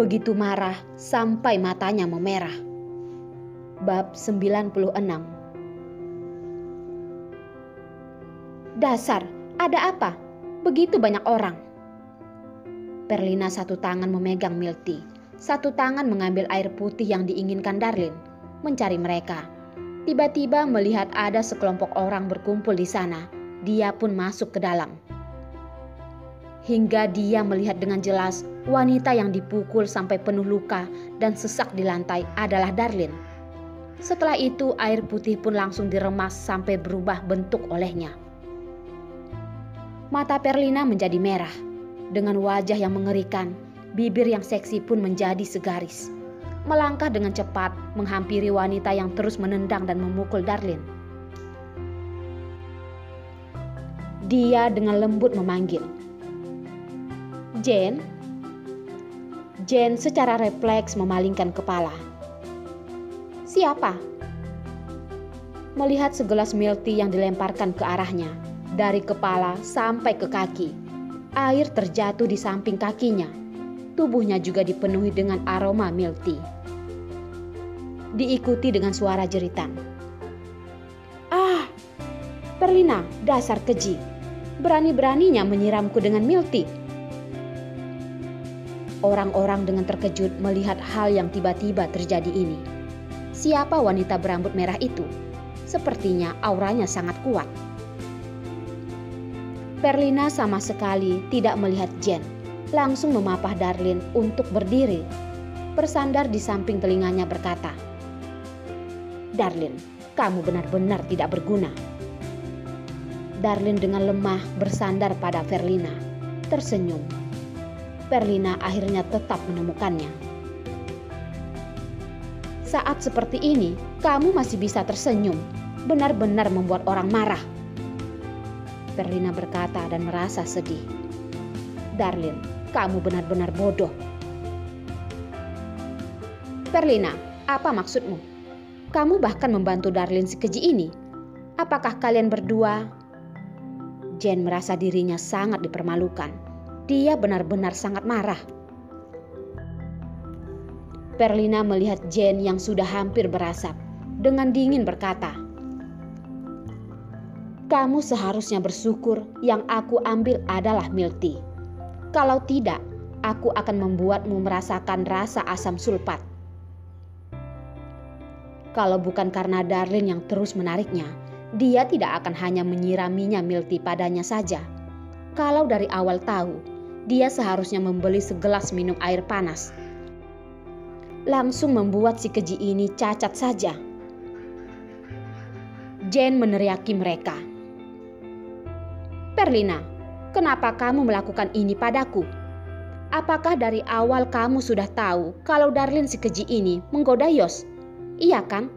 begitu marah sampai matanya memerah. Bab 96. Dasar, ada apa? Begitu banyak orang. Perlina satu tangan memegang milk tea, satu tangan mengambil air putih yang diinginkan Darlin, mencari mereka. Tiba-tiba melihat ada sekelompok orang berkumpul di sana, dia pun masuk ke dalam. Hingga dia melihat dengan jelas wanita yang dipukul sampai penuh luka dan sesak di lantai adalah Darlin. Setelah itu air putih pun langsung diremas sampai berubah bentuk olehnya. Mata Perlina menjadi merah. Dengan wajah yang mengerikan, bibir yang seksi pun menjadi segaris. Melangkah dengan cepat menghampiri wanita yang terus menendang dan memukul Darlin. Dia dengan lembut memanggil, "Jane." Jane secara refleks memalingkan kepala. "Siapa?" Melihat segelas milk tea yang dilemparkan ke arahnya, dari kepala sampai ke kaki, air terjatuh di samping kakinya. Tubuhnya juga dipenuhi dengan aroma milk tea. Diikuti dengan suara jeritan. "Ah, Perlina, dasar keji. Berani-beraninya menyiramku dengan milk tea." Orang-orang dengan terkejut melihat hal yang tiba-tiba terjadi ini. Siapa wanita berambut merah itu? Sepertinya auranya sangat kuat. Perlina sama sekali tidak melihat Jane, langsung memapah Darlin untuk berdiri. Bersandar di samping telinganya berkata, "Darlin, kamu benar-benar tidak berguna." Darlin dengan lemah bersandar pada Perlina, tersenyum. Perlina akhirnya tetap menemukannya. "Saat seperti ini, kamu masih bisa tersenyum. Benar-benar membuat orang marah." Perlina berkata dan merasa sedih. "Darlin, kamu benar-benar bodoh." "Perlina, apa maksudmu? Kamu bahkan membantu Darlin si keji ini. Apakah kalian berdua?" Jane merasa dirinya sangat dipermalukan. Dia benar-benar sangat marah. Perlina melihat Jane yang sudah hampir berasap. Dengan dingin berkata, "Kamu seharusnya bersyukur yang aku ambil adalah milk tea. Kalau tidak, aku akan membuatmu merasakan rasa asam sulfat." Kalau bukan karena Darlin yang terus menariknya, dia tidak akan hanya menyiraminya milk tea padanya saja. Kalau dari awal tahu, dia seharusnya membeli segelas minum air panas. Langsung membuat si keji ini cacat saja. Jane meneriaki mereka, "Perlina, kenapa kamu melakukan ini padaku? Apakah dari awal kamu sudah tahu kalau Darlin si keji ini menggoda Yos? Iya kan?"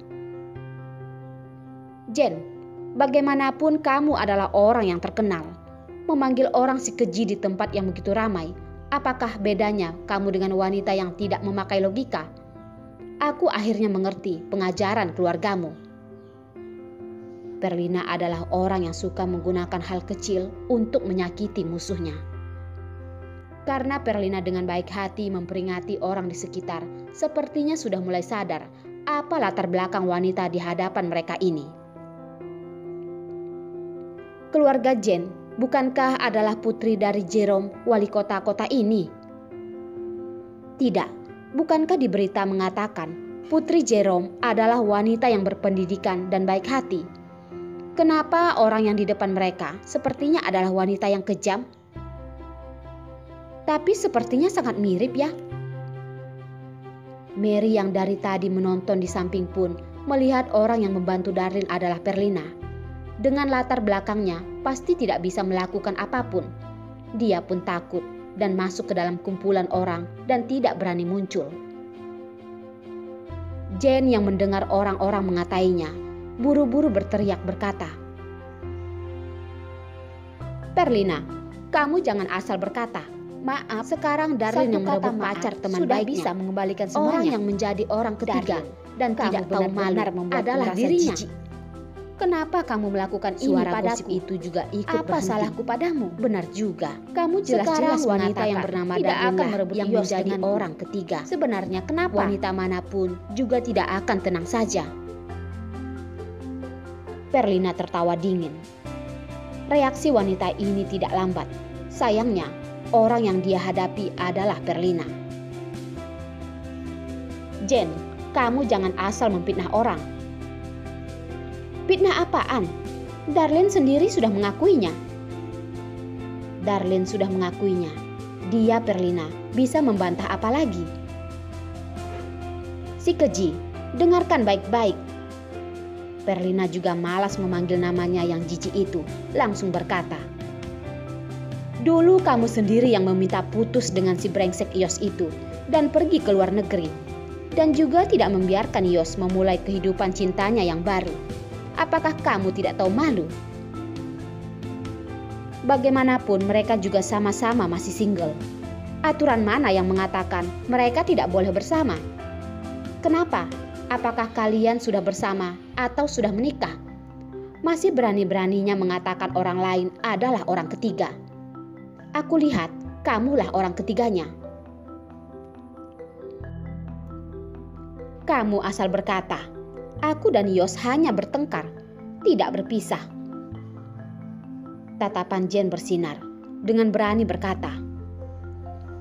"Jane, bagaimanapun kamu adalah orang yang terkenal. Memanggil orang si keji di tempat yang begitu ramai, apakah bedanya kamu dengan wanita yang tidak memakai logika? Aku akhirnya mengerti pengajaran keluargamu." Perlina adalah orang yang suka menggunakan hal kecil untuk menyakiti musuhnya. Karena Perlina dengan baik hati memperingati orang di sekitar, sepertinya sudah mulai sadar apa latar belakang wanita di hadapan mereka ini. "Keluarga Jane, bukankah adalah putri dari Jerome, wali kota ini?" "Tidak, bukankah di berita mengatakan Putri Jerome adalah wanita yang berpendidikan dan baik hati? Kenapa orang yang di depan mereka sepertinya adalah wanita yang kejam? Tapi sepertinya sangat mirip ya." Mary yang dari tadi menonton di samping pun melihat orang yang membantu Darlin adalah Perlina. Dengan latar belakangnya pasti tidak bisa melakukan apapun. Dia pun takut dan masuk ke dalam kumpulan orang dan tidak berani muncul. Jane yang mendengar orang-orang mengatainya, buru-buru berteriak berkata, "Perlina, kamu jangan asal berkata. Maaf, sekarang Darlin yang merebut pacar teman sudah baiknya bisa mengembalikan semuanya. Orang yang menjadi orang ketiga dan tidak tahu malu adalah dirinya." Kenapa kamu melakukan Suara ini padaku? gosip itu juga ikut Apa berhenti. salahku padamu? Benar juga. Kamu jelas-jelas Sekarang wanita yang bernama tidak Darlin akan lah merebut yang Yos menjadi denganku. orang ketiga. Sebenarnya kenapa? Wanita manapun juga tidak akan tenang saja. Perlina tertawa dingin. Reaksi wanita ini tidak lambat. Sayangnya, orang yang dia hadapi adalah Perlina. Jen, kamu jangan asal memfitnah orang. Fitnah apaan? Darlin sendiri sudah mengakuinya. Darlin sudah mengakuinya. Dia, Perlina, bisa membantah apa lagi? Si keji, dengarkan baik-baik. Perlina juga malas memanggil namanya yang jijik itu, langsung berkata, "Dulu kamu sendiri yang meminta putus dengan si brengsek Yos itu dan pergi ke luar negeri. Dan juga tidak membiarkan Yos memulai kehidupan cintanya yang baru. Apakah kamu tidak tahu malu? Bagaimanapun mereka juga sama-sama masih single. Aturan mana yang mengatakan mereka tidak boleh bersama? Kenapa? Apakah kalian sudah bersama atau sudah menikah? Masih berani-beraninya mengatakan orang lain adalah orang ketiga. Aku lihat kamulah orang ketiganya." Kamu asal berkata, "Aku dan Yos hanya bertengkar, tidak berpisah." Tatapan Jen bersinar, dengan berani berkata,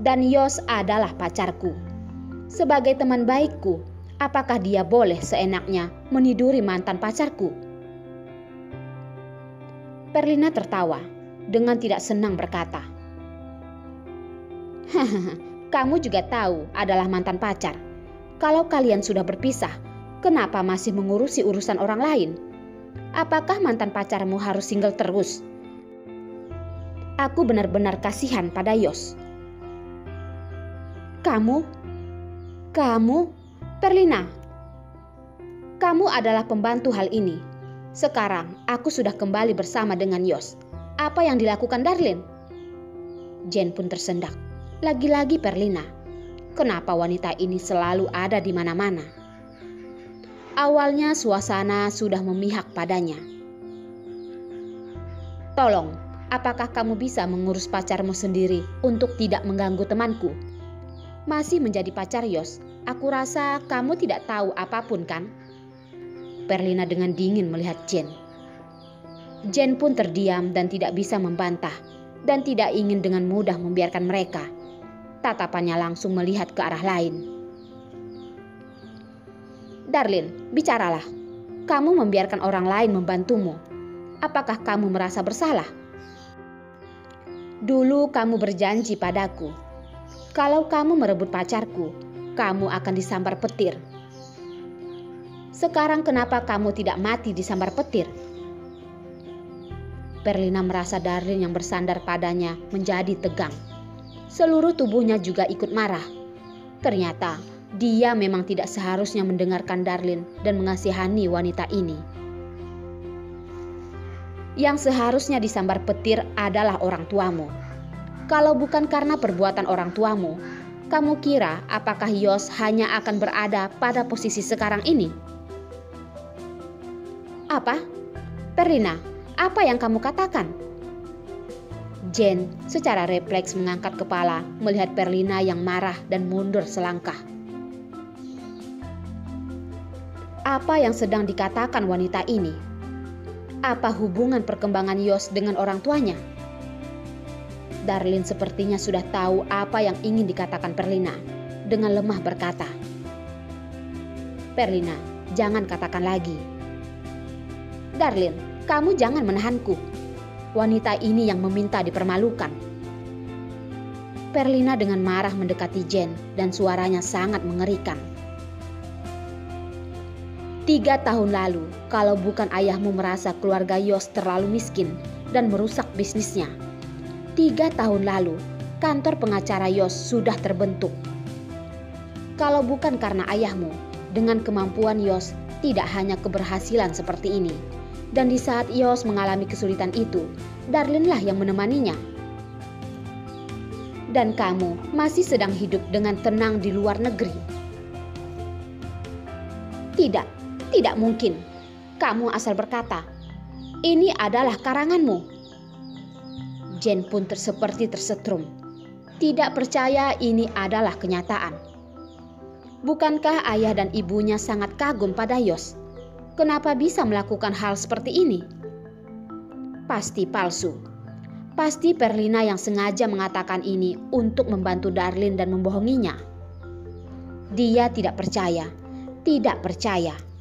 "Dan Yos adalah pacarku. Sebagai teman baikku, apakah dia boleh seenaknya meniduri mantan pacarku?" Perlina tertawa, dengan tidak senang berkata, "Hahaha, kamu juga tahu adalah mantan pacar. Kalau kalian sudah berpisah, kenapa masih mengurusi urusan orang lain? Apakah mantan pacarmu harus single terus? Aku benar-benar kasihan pada Yos." Kamu, Perlina, kamu adalah pembantu hal ini. Sekarang aku sudah kembali bersama dengan Yos. Apa yang dilakukan Darlin? Jen pun tersendak. Lagi-lagi Perlina. Kenapa wanita ini selalu ada di mana-mana? Awalnya suasana sudah memihak padanya. "Tolong, apakah kamu bisa mengurus pacarmu sendiri untuk tidak mengganggu temanku? Masih menjadi pacar Yos, aku rasa kamu tidak tahu apapun kan?" Perlina dengan dingin melihat Jen. Jen pun terdiam dan tidak bisa membantah dan tidak ingin dengan mudah membiarkan mereka. Tatapannya langsung melihat ke arah lain. "Darlin, bicaralah. Kamu membiarkan orang lain membantumu. Apakah kamu merasa bersalah? Dulu kamu berjanji padaku, kalau kamu merebut pacarku, kamu akan disambar petir. Sekarang kenapa kamu tidak mati disambar petir?" Perlina merasa Darlin yang bersandar padanya menjadi tegang. Seluruh tubuhnya juga ikut marah. Ternyata dia memang tidak seharusnya mendengarkan Darlin dan mengasihani wanita ini. Yang seharusnya disambar petir adalah orang tuamu. Kalau bukan karena perbuatan orang tuamu, kamu kira apakah Yos hanya akan berada pada posisi sekarang ini? Apa? Perlina, apa yang kamu katakan? Jen secara refleks mengangkat kepala melihat Perlina yang marah dan mundur selangkah. Apa yang sedang dikatakan wanita ini? Apa hubungan perkembangan Yos dengan orang tuanya? Darlin sepertinya sudah tahu apa yang ingin dikatakan Perlina. Dengan lemah berkata, "Perlina, jangan katakan lagi." "Darlin, kamu jangan menahanku. Wanita ini yang meminta dipermalukan." Perlina dengan marah mendekati Jen dan suaranya sangat mengerikan. 3 tahun lalu, kalau bukan ayahmu merasa keluarga Yos terlalu miskin dan merusak bisnisnya. 3 tahun lalu, kantor pengacara Yos sudah terbentuk. Kalau bukan karena ayahmu, dengan kemampuan Yos tidak hanya keberhasilan seperti ini. Dan di saat Yos mengalami kesulitan itu, Darlinlah yang menemaninya. Dan kamu masih sedang hidup dengan tenang di luar negeri. Tidak mungkin. Kamu asal berkata. ini adalah karanganmu. Jane pun seperti tersetrum. Tidak percaya ini adalah kenyataan. Bukankah ayah dan ibunya sangat kagum pada Yos? Kenapa bisa melakukan hal seperti ini? Pasti palsu. Pasti Perlina yang sengaja mengatakan ini untuk membantu Darlin dan membohonginya. Dia tidak percaya. Tidak percaya.